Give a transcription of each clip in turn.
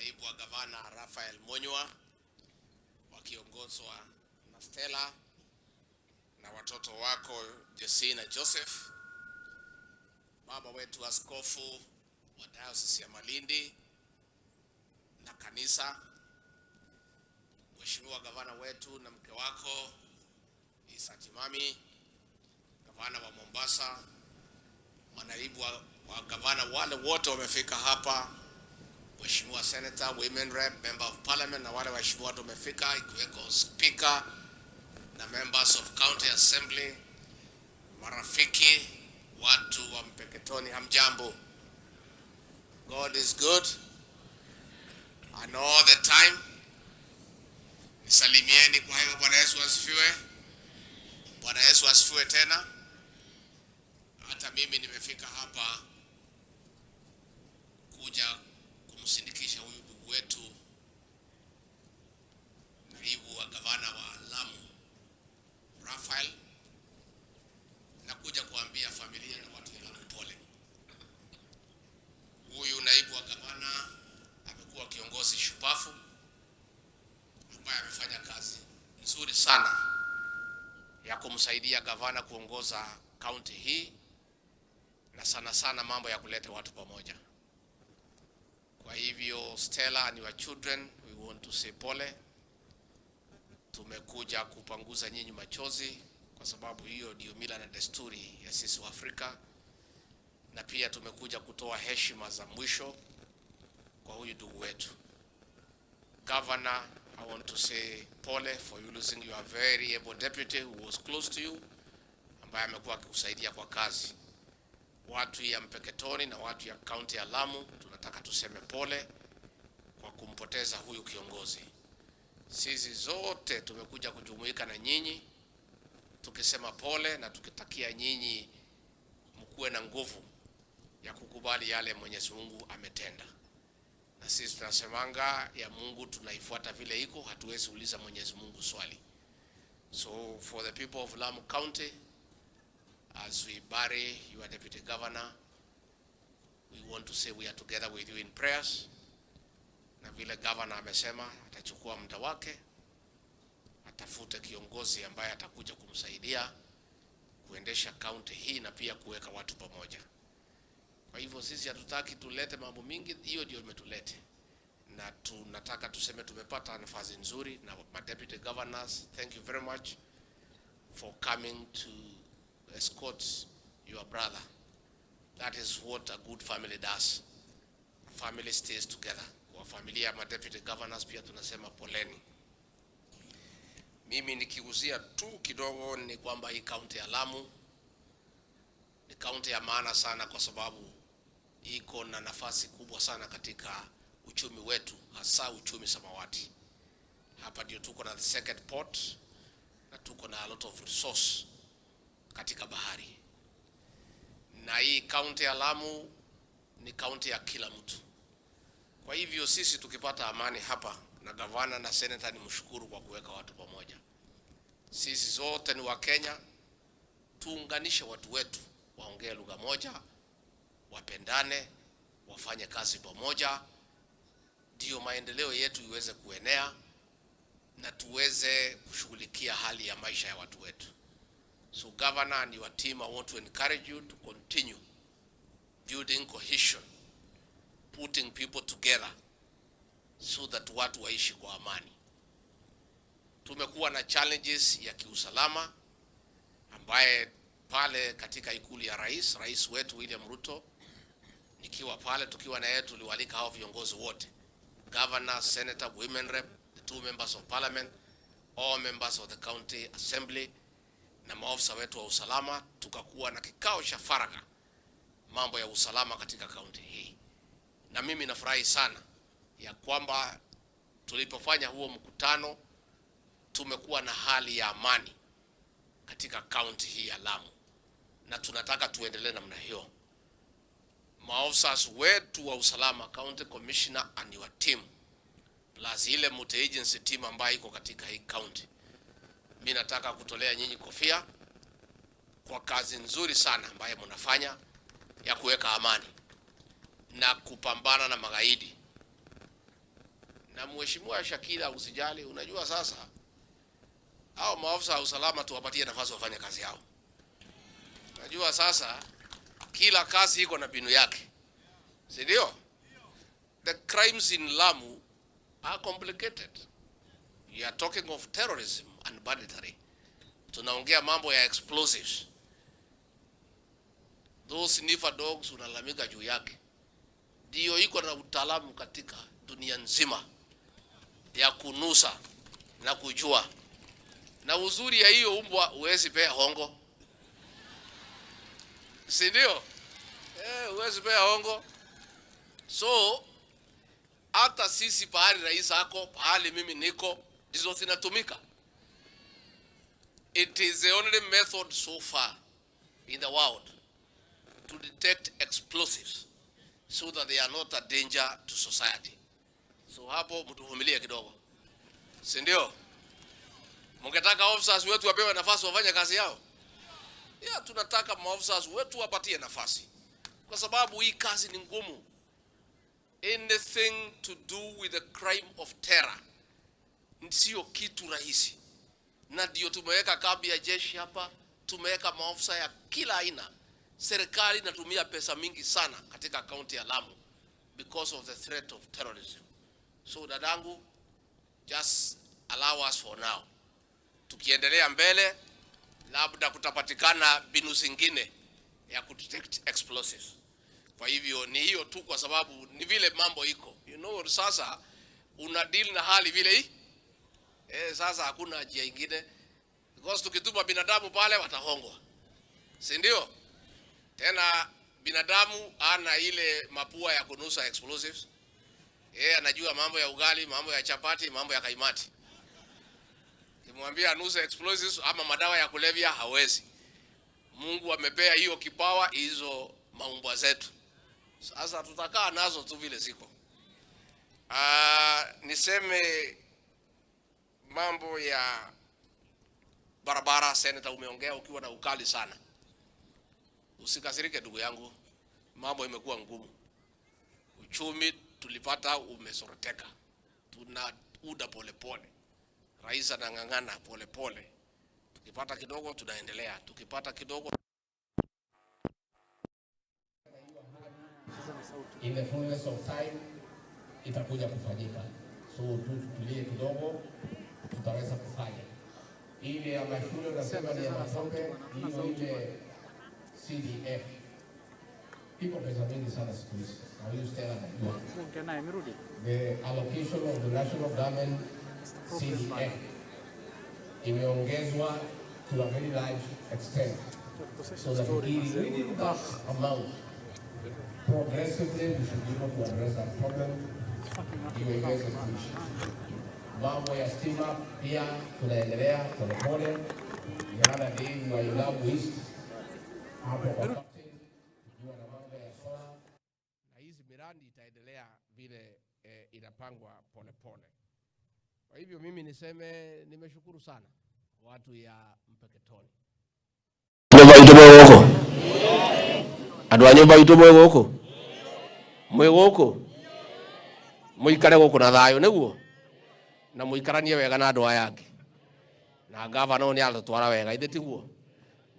naibu wa gavana Raphael Monywa wakiongozwa na Stella na watoto wako Jesse na Joseph, baba wetu askofu wa Diocese ya Malindi na kanisa, mheshimiwa gavana wetu na mke wako Isa Timami, gavana wa Mombasa, manaibu wa gavana wale wote wamefika hapa, mheshimiwa senator, women rep, member of parliament na wale waheshimiwa watu wamefika, ikiweko speaker na members of county assembly, marafiki, watu wa Mpeketoni, hamjambo. God is good and all the time. Nisalimieni kwa hivyo. Bwana Yesu asifiwe. Bwana Yesu asifiwe tena. Hata mimi nimefika hapa kuja kumsindikisha huyu ndugu wetu, naibu wa gavana wa Lamu Raphael, na kuja kuambia familia na watu wa Lamu pole. Huyu naibu wa gavana amekuwa kiongozi shupavu ambaye amefanya kazi nzuri sana ya kumsaidia gavana kuongoza county hii, na sana sana mambo ya kuleta watu pamoja. Kwa hivyo Stella and your children, we want to say pole. Tumekuja kupanguza nyinyi machozi kwa sababu hiyo ndio mila na desturi ya sisi wa Afrika, na pia tumekuja kutoa heshima za mwisho kwa huyu ndugu wetu. Governor, I want to say pole for you losing your very able deputy who was close to you, ambaye amekuwa akikusaidia kwa kazi. Watu ya Mpeketoni na watu ya county ya Lamu, tunataka tuseme pole kwa kumpoteza huyu kiongozi. Sisi zote tumekuja kujumuika na nyinyi tukisema pole na tukitakia nyinyi mkuwe na nguvu ya kukubali yale Mwenyezi Mungu ametenda. Na sisi tunasemanga ya Mungu tunaifuata vile iko, hatuwezi uliza Mwenyezi Mungu swali. So for the people of Lamu County, as we bury your deputy governor, we want to say we are together with you in prayers. Na vile governor amesema atachukua muda wake, atafute kiongozi ambaye atakuja kumsaidia kuendesha county hii na pia kuweka watu pamoja. Kwa hivyo sisi hatutaki tulete mambo mingi, hiyo ndio imetulete. Na tunataka tuseme tumepata nafasi nzuri na my deputy governors, thank you very much for coming to escort your brother. That is what a good family does. A family stays together. Kwa familia ya deputy governors pia tunasema poleni. Mimi nikiguzia tu kidogo ni kwamba hii county ya Lamu ni county ya maana sana kwa sababu iko na nafasi kubwa sana katika uchumi wetu, hasa uchumi samawati. Hapa ndio tuko na the second port na tuko na a lot of resource katika bahari. Na hii county ya Lamu ni county ya kila mtu. Kwa hivyo sisi tukipata amani hapa, na gavana na senator ni mshukuru kwa kuweka watu pamoja. Sisi zote ni wa Kenya, tuunganishe watu wetu, waongee lugha moja, wapendane, wafanye kazi pamoja, ndio maendeleo yetu iweze kuenea na tuweze kushughulikia hali ya maisha ya watu wetu. So governor and your team, I want to encourage you to continue building cohesion, putting people together so that watu waishi kwa amani. Tumekuwa na challenges ya kiusalama ambaye pale katika ikulu ya rais wetu William Ruto, nikiwa pale tukiwa na yeye, tuliwalika hao viongozi wote, governor, senator, women rep, the two members of parliament, all members of the county assembly na maofisa wetu wa usalama. Tukakuwa na kikao cha faragha mambo ya usalama katika county hii, na mimi nafurahi sana ya kwamba tulipofanya huo mkutano tumekuwa na hali ya amani katika county hii ya Lamu, na tunataka tuendelee namna hiyo. Maofisa wetu wa usalama, county commissioner and your team, plus ile multi agency team ambayo iko katika hii county, mimi nataka kutolea nyinyi kofia kwa kazi nzuri sana ambayo mnafanya ya kuweka amani na kupambana na magaidi. Na mheshimiwa Shakila, usijali, unajua sasa hao maafisa wa usalama tuwapatie nafasi wafanye kazi yao. Unajua sasa kila kazi iko na binu yake. Si ndio? The crimes in Lamu are complicated. You are talking of terrorism and banditry. Tunaongea mambo ya explosives. Those sniffer dogs unalamika juu yake. Ndio iko na utaalamu katika dunia nzima ya kunusa na kujua. Na uzuri ya hiyo umbwa huwezi pea hongo. Si ndio? Huwezi pea hongo. So hata sisi pahali rais ako, pahali mimi niko, ndizo zinatumika. It is the only method so far in the world to detect explosives so that they are not a danger to society. So hapo mtuvumilie kidogo. Si ndio? Mungetaka officers wetu wapewe nafasi wafanye kazi yao? Yeah, tunataka maofficers wetu wapatie nafasi. Kwa sababu hii kazi ni ngumu. Anything to do with the crime of terror sio kitu rahisi. Na ndio tumeweka kambi ya jeshi hapa, tumeweka maofisa ya kila aina. Serikali inatumia pesa mingi sana katika kaunti ya Lamu because of the threat of terrorism. So dadangu, just allow us for now. Tukiendelea mbele, labda kutapatikana binu zingine ya kudetect explosives. Kwa hivyo ni hiyo tu, kwa sababu ni vile mambo iko. You know, sasa una deal na hali vile hii. Sasa hakuna njia nyingine. Because tukitupa binadamu pale watahongwa. Si ndio? Tena binadamu ana ile mapua ya kunusa explosives. Anajua mambo ya ugali, mambo ya chapati, mambo ya kaimati. Kimwambia anusa explosives ama madawa ya kulevya hawezi. Mungu amepea hiyo kipawa hizo maumbwa zetu. Sasa tutakaa nazo tu vile ziko. Niseme mambo ya barabara. Senator, umeongea ukiwa na ukali sana. Usikasirike ndugu yangu, mambo imekuwa ngumu. Uchumi tulipata umesoroteka. Tunauda pole pole. Rais anang'ang'ana pole pole. Tukipata kidogo tunaendelea. Tukipata kidogo in the fullness of time itakuja kufanyika. So tutulie kidogo, tutaweza kufanya. Ile ya mashule unasema ni ya matope, hiyo ile CDF. Iko pesa mingi sana siku hizi. Na hiyo stela najua. The allocation of the national government CDF imeongezwa to a very large extent. So that within that amount, progressively we should be able to address that problem. Mambo ya stima pia tunaendelea polepole. The other day we were in Lamu East hapo kwa captain tukiwa na mambo ya solar, na hizi miradi itaendelea vile inapangwa polepole. Kwa hivyo mimi niseme nimeshukuru sana watu ya Mpeketoni. Nyumba itoboe huko. Adwa nyumba itoboe huko. Mwe huko. Muikare huko na thayo niguo. Na muikaranie wega na andũ aya angĩ. Na gavana ũyũ nĩ atũtwara wega ithe tiguo.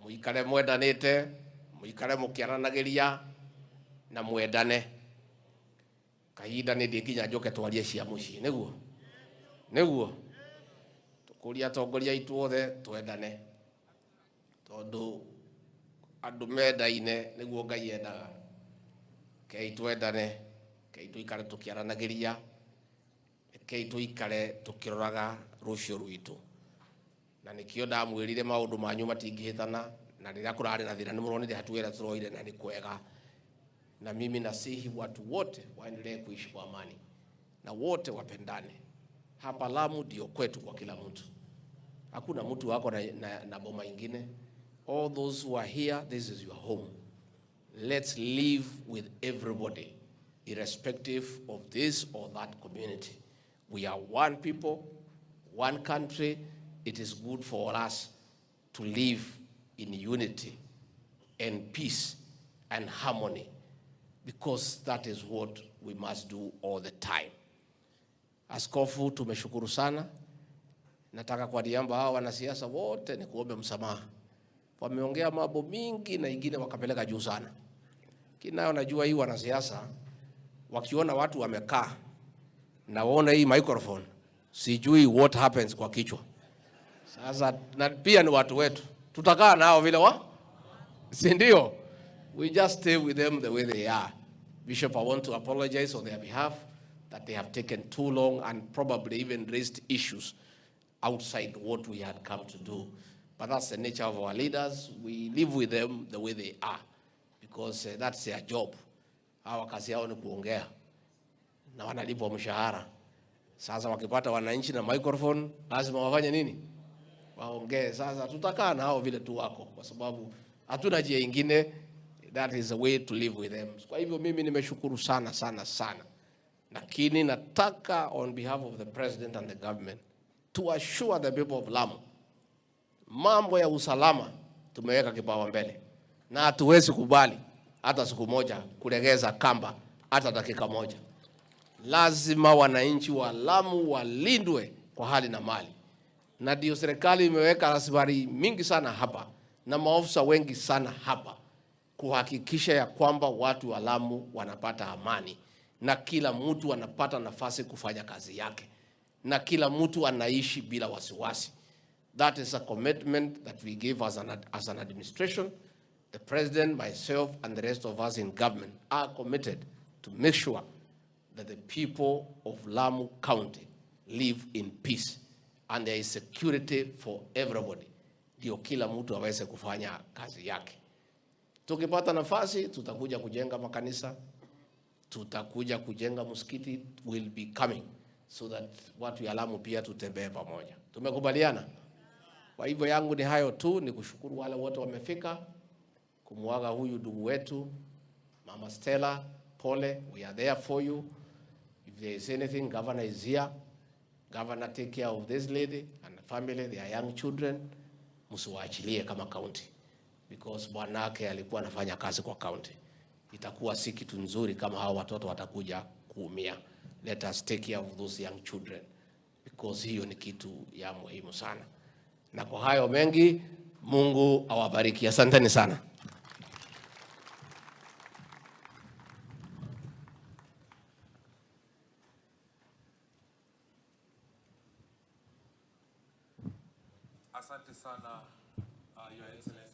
Muikare mwendanĩte, muikare mũkĩaranagĩria na mwendane. Kahinda nĩ ndĩkinya njoke twarie cia mũciĩ niguo. Niguo. Tukuria atongoria itu othe twendane. Tondũ andũ mendaine niguo Ngai endaga. Kei twendane, kei tuikare tukiaranagĩria. Kei tuikare tukiroraga rũciũ rwitũ. Na nikio ndamwĩrire maũndũ manyu matingĩhĩtana, na rĩrĩa kũrarĩ na thĩna nĩmũronire hatuĩra tũroire na nĩ kwega. Na mimi nasihi watu wote waendelee kuishi kwa amani na wote wapendane. Hapa Lamu ndio kwetu kwa kila mtu. Hakuna mtu wako na boma ingine. All those who are here, this is your home. Let's live with everybody, irrespective of this or that community. We are one people, one country. It is good for us to live in unity and peace and harmony, because that is what we must do all the time. Askofu, tumeshukuru sana. Nataka kwa niaba hao wanasiasa wote ni kuombe msamaha. Wameongea mambo mingi na ingine wakapeleka juu sana. Kinayo najua hii wanasiasa wakiona watu wamekaa na waona hii microphone, sijui what happens kwa kichwa. Sasa na pia ni watu wetu. Tutakaa nao vile si ndio? We just stay with them the way they are. Bishop, I want to apologize on their behalf that they have taken too long and probably even raised issues outside what we had come to do. But that's the nature of our leaders. We live with them the way they are because that's their job. Hawa kazi yao ni kuongea na wanalipwa mshahara. Sasa wakipata wananchi na microphone lazima wafanye nini? Waongee. Sasa tutakaa na hao vile tu wako kwa sababu hatuna njia nyingine. That is the way to live with them. Kwa hivyo mimi nimeshukuru sana sana sana. Lakini nataka on behalf of the president and the government to assure the people of Lamu, mambo ya usalama tumeweka kipaumbele na hatuwezi kubali hata siku moja kulegeza kamba hata dakika moja. Lazima wananchi wa Lamu walindwe kwa hali na mali, na ndio serikali imeweka rasilimali mingi sana hapa na maofisa wengi sana hapa kuhakikisha ya kwamba watu wa Lamu wanapata amani na kila mtu anapata nafasi kufanya kazi yake na kila mtu anaishi bila wasiwasi. That is a commitment that we give as an administration. The president, myself, and the rest of us in government are committed to make sure that the people of Lamu County live in peace and there is security for everybody. Ndio kila mtu aweze kufanya kazi yake. Tukipata nafasi tutakuja kujenga makanisa, tutakuja kujenga msikiti, will be coming so that watu ya Lamu pia tutembee pamoja. Tumekubaliana? Kwa hivyo yangu ni hayo tu, ni kushukuru wale wote wamefika kumwaga huyu ndugu wetu Mama Stella. Pole, we are there for you. If there is anything, governor is here. Governor, take care of this lady and the family, their young children. Msiwaachilie kama county because bwanake alikuwa anafanya kazi kwa county. Itakuwa si kitu nzuri kama hao watoto watakuja kuumia. Let us take care of those young children because hiyo ni kitu ya muhimu sana. Na kwa hayo mengi, Mungu awabariki. Asanteni sana. Asante sana, Your Excellency.